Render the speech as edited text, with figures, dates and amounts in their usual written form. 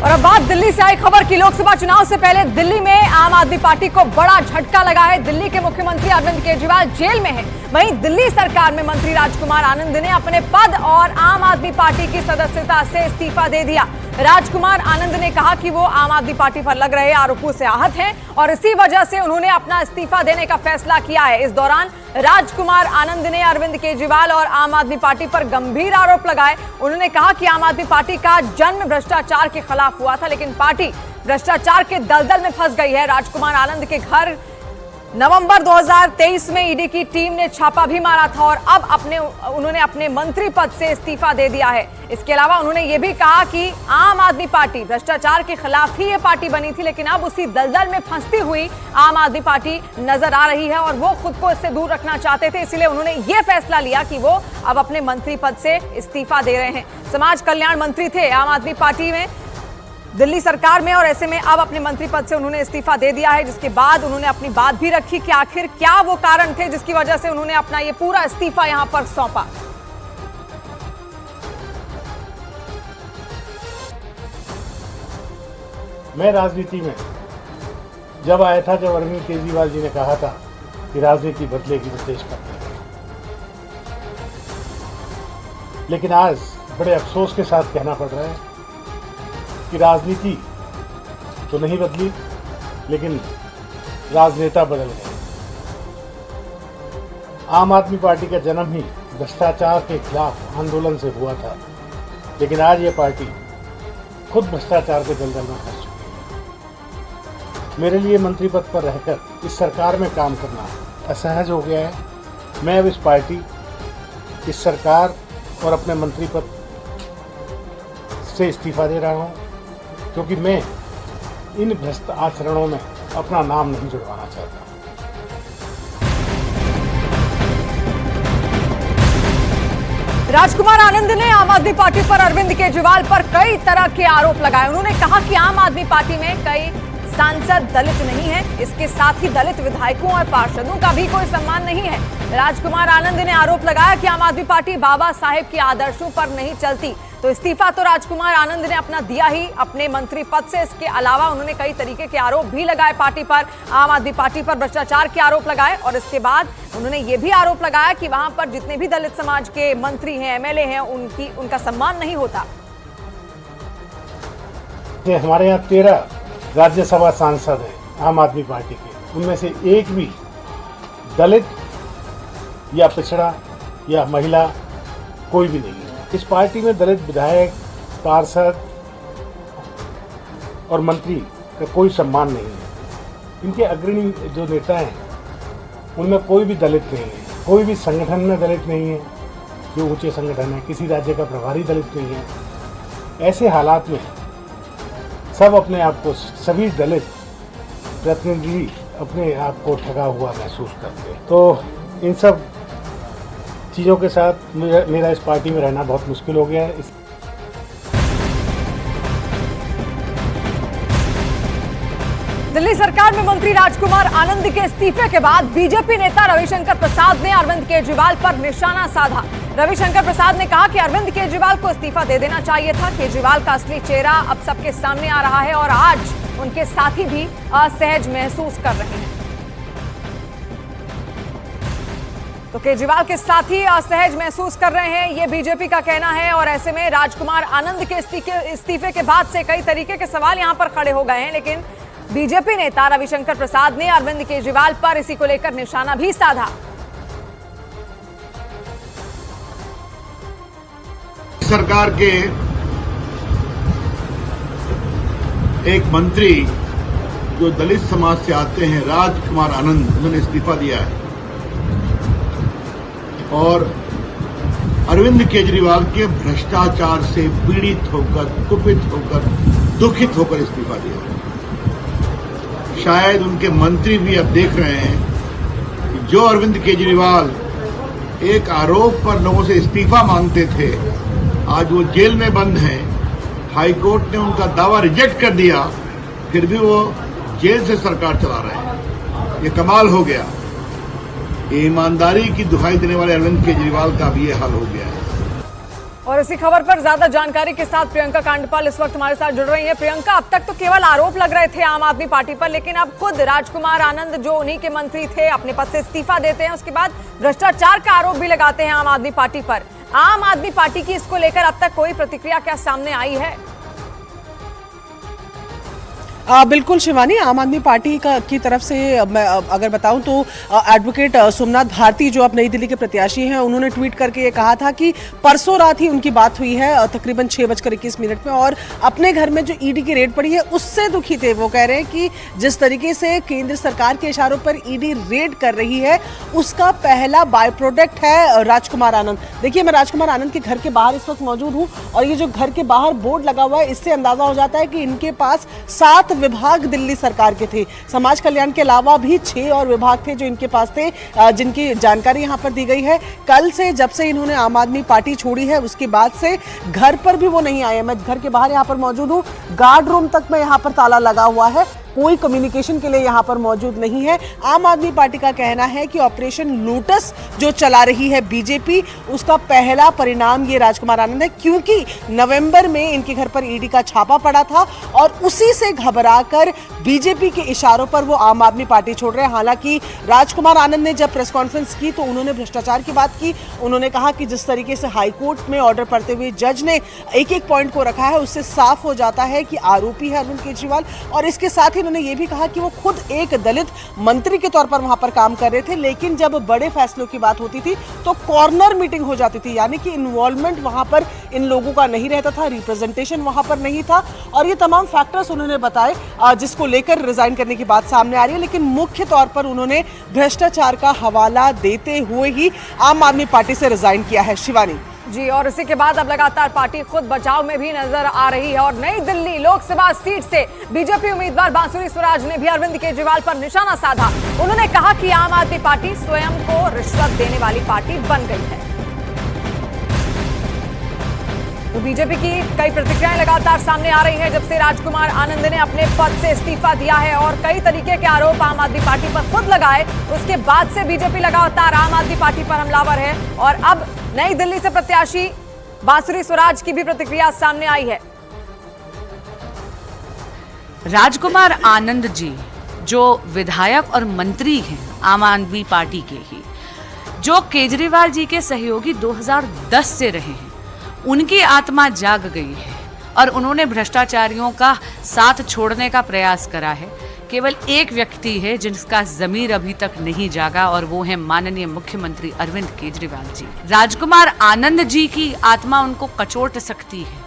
और अब बात दिल्ली से आई खबर की। लोकसभा चुनाव से पहले दिल्ली में आम आदमी पार्टी को बड़ा झटका लगा है। दिल्ली के मुख्यमंत्री अरविंद केजरीवाल जेल में हैं। वहीं दिल्ली सरकार में मंत्री राजकुमार आनंद ने अपने पद और आम आदमी पार्टी की सदस्यता से इस्तीफा दे दिया। राजकुमार आनंद ने कहा कि वो आम आदमी पार्टी पर लग रहे आरोपों से आहत हैं और इसी वजह से उन्होंने अपना इस्तीफा देने का फैसला किया है। इस दौरान राजकुमार आनंद ने अरविंद केजरीवाल और आम आदमी पार्टी पर गंभीर आरोप लगाए। उन्होंने कहा कि आम आदमी पार्टी का जन्म भ्रष्टाचार के खिलाफ हुआ था, लेकिन पार्टी भ्रष्टाचार के दलदल में फंस गई है। राजकुमार आनंद के घर नवंबर 2023 में ईडी की टीम ने छापा भी मारा था और अब उन्होंने अपने मंत्री पद से इस्तीफा दे दिया है। इसके अलावा उन्होंने ये भी कहा कि आम आदमी पार्टी भ्रष्टाचार के खिलाफ ही ये पार्टी बनी थी, लेकिन अब उसी दलदल में फंसती हुई आम आदमी पार्टी नजर आ रही है और वो खुद को इससे दूर रखना चाहते थे। इसलिए उन्होंने ये फैसला लिया कि वो अब अपने मंत्री पद से इस्तीफा दे रहे हैं। समाज कल्याण मंत्री थे आम आदमी पार्टी में दिल्ली सरकार में और ऐसे में अब अपने मंत्री पद से उन्होंने इस्तीफा दे दिया है, जिसके बाद उन्होंने अपनी बात भी रखी कि आखिर क्या वो कारण थे जिसकी वजह से उन्होंने अपना ये पूरा इस्तीफा यहां पर सौंपा। मैं राजनीति में जब आया था, जब अरविंद केजरीवाल जी ने कहा था कि राजनीति बदलेगी तो देश बदलेगा, लेकिन आज बड़े अफसोस के साथ कहना पड़ रहा है कि राजनीति तो नहीं बदली, लेकिन राजनेता बदल गए। आम आदमी पार्टी का जन्म ही भ्रष्टाचार के खिलाफ आंदोलन से हुआ था, लेकिन आज ये पार्टी खुद भ्रष्टाचार के दलदल में फंस चुकी है। मेरे लिए मंत्री पद पर रहकर इस सरकार में काम करना असहज हो गया है। मैं अब इस पार्टी, इस सरकार और अपने मंत्री पद से इस्तीफा दे रहा हूँ, क्योंकि मैं इन भ्रष्ट आचरणों में अपना नाम नहीं जुड़वाना चाहता। राजकुमार आनंद ने आम आदमी पार्टी पर अरविंद केजरीवाल पर कई तरह के आरोप लगाए। उन्होंने कहा कि आम आदमी पार्टी में कई सांसद दलित नहीं है, इसके साथ ही दलित विधायकों और पार्षदों का भी कोई सम्मान नहीं है। राजकुमार आनंद ने आरोप लगाया कि आम आदमी पार्टी बाबा साहेब के आदर्शों पर नहीं चलती। तो इस्तीफा तो राजकुमार आनंद ने अपना दिया ही अपने मंत्री पद से। इसके अलावा उन्होंने कई तरीके के आरोप भी लगाए पार्टी पर, आम आदमी पार्टी पर भ्रष्टाचार के आरोप लगाए और इसके बाद उन्होंने ये भी आरोप लगाया कि वहां पर जितने भी दलित समाज के मंत्री हैं, एमएलए हैं, उनका सम्मान नहीं होता। हमारे यहाँ 13 राज्यसभा सांसद हैं आम आदमी पार्टी के, उनमें से एक भी दलित या पिछड़ा या महिला कोई भी नहीं है। इस पार्टी में दलित विधायक, पार्षद और मंत्री का कोई सम्मान नहीं है। इनके अग्रणी जो नेता हैं उनमें कोई भी दलित नहीं है, कोई भी संगठन में दलित नहीं है जो ऊंचे संगठन है, किसी राज्य का प्रभारी दलित नहीं है। ऐसे हालात में सब अपने आप को, सभी दलित प्रतिनिधि अपने आप को ठगा हुआ महसूस करते हैं। तो इन सब चीज़ों के साथ मेरा इस पार्टी में रहना बहुत मुश्किल हो गया है। दिल्ली सरकार में मंत्री राजकुमार आनंद के इस्तीफे के बाद बीजेपी नेता रविशंकर प्रसाद ने अरविंद केजरीवाल पर निशाना साधा। रविशंकर प्रसाद ने कहा कि अरविंद केजरीवाल को इस्तीफा दे देना चाहिए था। केजरीवाल का असली चेहरा अब सबके सामने आ रहा है और आज उनके साथी भी असहज महसूस कर रहे हैं। तो केजरीवाल के साथी असहज महसूस कर रहे हैं, ये बीजेपी का कहना है। और ऐसे में राजकुमार आनंद के इस्तीफे के बाद से कई तरीके के सवाल यहां पर खड़े हो गए हैं, लेकिन बीजेपी नेता रविशंकर प्रसाद ने अरविंद केजरीवाल पर इसी को लेकर निशाना भी साधा। सरकार के एक मंत्री जो दलित समाज से आते हैं, राजकुमार आनंद, उन्होंने इस्तीफा दिया है और अरविंद केजरीवाल के भ्रष्टाचार से पीड़ित होकर, कुपित होकर, दुखित होकर इस्तीफा दिया। शायद उनके मंत्री भी अब देख रहे हैं कि जो अरविंद केजरीवाल एक आरोप पर लोगों से इस्तीफा मांगते थे, आज वो जेल में बंद हैं। हाईकोर्ट ने उनका दावा रिजेक्ट कर दिया, फिर भी वो जेल से सरकार चला रहे हैं। ये कमाल हो गया। ईमानदारी की दुहाई देने वाले अरविंद केजरीवाल का भी ये हाल हो गया है। और इसी खबर पर ज्यादा जानकारी के साथ प्रियंका कांडपाल इस वक्त हमारे साथ जुड़ रही हैं। प्रियंका, अब तक तो केवल आरोप लग रहे थे आम आदमी पार्टी पर, लेकिन अब खुद राजकुमार आनंद जो उन्हीं के मंत्री थे अपने पद से इस्तीफा देते हैं, उसके बाद भ्रष्टाचार का आरोप भी लगाते हैं आम आदमी पार्टी पर। आम आदमी पार्टी की इसको लेकर अब तक कोई प्रतिक्रिया क्या सामने आई है? बिल्कुल शिवानी, आम आदमी पार्टी की तरफ से मैं अगर बताऊं तो एडवोकेट सोमनाथ भारती जो अब नई दिल्ली के प्रत्याशी हैं, उन्होंने ट्वीट करके ये कहा था कि परसों रात ही उनकी बात हुई है तकरीबन 6:21 में, और अपने घर में जो ईडी की रेड पड़ी है उससे दुखी थे। वो कह रहे हैं कि जिस तरीके से केंद्र सरकार के इशारों पर ईडी रेड कर रही है उसका पहला बाय प्रोडक्ट है राजकुमार आनंद। देखिए, मैं राजकुमार आनंद के घर के बाहर इस वक्त मौजूद हूँ और ये जो घर के बाहर बोर्ड लगा हुआ है, इससे अंदाजा हो जाता है कि इनके पास 7 विभाग दिल्ली सरकार के थे। समाज कल्याण के अलावा भी 6 और विभाग थे जो इनके पास थे, जिनकी जानकारी यहाँ पर दी गई है। कल से जब से इन्होंने आम आदमी पार्टी छोड़ी है उसके बाद से घर पर भी वो नहीं आए। मैं घर के बाहर यहाँ पर मौजूद हूँ, गार्ड रूम तक में यहाँ पर ताला लगा हुआ है, कोई कम्युनिकेशन के लिए यहाँ पर मौजूद नहीं है। आम आदमी पार्टी का कहना है कि ऑपरेशन लोटस जो चला रही है बीजेपी, उसका पहला परिणाम ये राजकुमार आनंद है, क्योंकि नवंबर में इनके घर पर ईडी का छापा पड़ा था और उसी से घबराकर बीजेपी के इशारों पर वो आम आदमी पार्टी छोड़ रहे हैं। हालांकि राजकुमार आनंद ने जब प्रेस कॉन्फ्रेंस की तो उन्होंने भ्रष्टाचार की बात की। उन्होंने कहा कि जिस तरीके से हाईकोर्ट में ऑर्डर पढ़ते हुए जज ने एक एक पॉइंट को रखा है, उससे साफ हो जाता है कि आरोपी है अरविंद केजरीवाल। और इसके साथ ही उन्होंने ये भी कहा कि वो खुद एक दलित मंत्री के तौर पर वहां पर काम कर रहे थे, लेकिन जब बड़े फैसलों की बात होती थी तो कॉर्नर मीटिंग हो जाती थी, यानी कि इन्वॉल्वमेंट वहां पर इन लोगों का नहीं रहता था, रिप्रेजेंटेशन वहां पर नहीं था। और ये तमाम फैक्टर्स उन्होंने बताए जिसको लेकर रिजाइन करने की बात सामने आ रही है, लेकिन मुख्य तौर पर उन्होंने भ्रष्टाचार का हवाला देते हुए ही आम आदमी पार्टी से रिजाइन किया है। शिवानी जी, और इसी के बाद अब लगातार पार्टी खुद बचाव में भी नजर आ रही है और नई दिल्ली लोकसभा सीट से बीजेपी उम्मीदवार बांसुरी स्वराज ने भी अरविंद केजरीवाल पर निशाना साधा। उन्होंने कहा कि आम आदमी पार्टी स्वयं को रिश्वत देने वाली पार्टी बन गई है। तो बीजेपी की कई प्रतिक्रियाएं लगातार सामने आ रही हैं जब से राजकुमार आनंद ने अपने पद से इस्तीफा दिया है और कई तरीके के आरोप आम आदमी पार्टी पर खुद लगाए। उसके बाद से बीजेपी लगातार आम आदमी पार्टी पर हमलावर है और अब नई दिल्ली से प्रत्याशी बांसुरी स्वराज की भी प्रतिक्रिया सामने आई है। राजकुमार आनंद जी जो विधायक और मंत्री हैं आम आदमी पार्टी के ही, जो केजरीवाल जी के सहयोगी 2010 से रहे हैं, उनकी आत्मा जाग गई है और उन्होंने भ्रष्टाचारियों का साथ छोड़ने का प्रयास करा है। केवल एक व्यक्ति है जिसका ज़मीर अभी तक नहीं जागा और वो है माननीय मुख्यमंत्री अरविंद केजरीवाल जी। राजकुमार आनंद जी की आत्मा उनको कचोट सकती है,